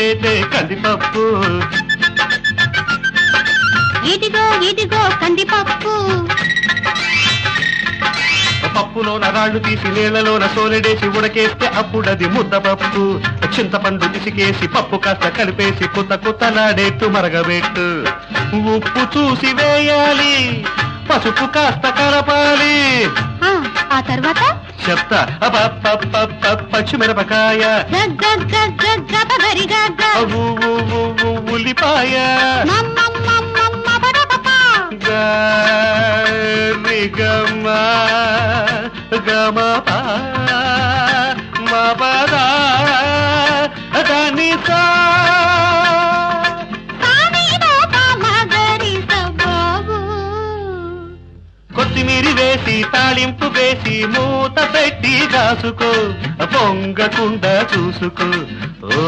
వేసేదే కందిపప్పు. ఇదిగో ఇదిగో కందిపప్పు. పప్పులోన రాళ్లు తీసి నీళ్లలోన సోలెడేసి ఉడకేస్తే అప్పుడది ముద్దపప్పు. చింతపండు పిసికేసి పప్పు కాస్త కలిపేసి కొత్త కొత్తలాడేట్టు మరగబెట్టు. ఉప్పు చూసి వేయాలి, పసుపు కాస్త కలపాలి. ఆ తర్వాత చెప్తా. పచ్చిమిరపకాయ, ఉల్లిపాయ, గమ మపదా ధనిసా. కొత్తిమీరి వేసి తాళింపు వేసి మూత పెట్టి కాసుకో, పొంగకుండా చూసుకో. ఓ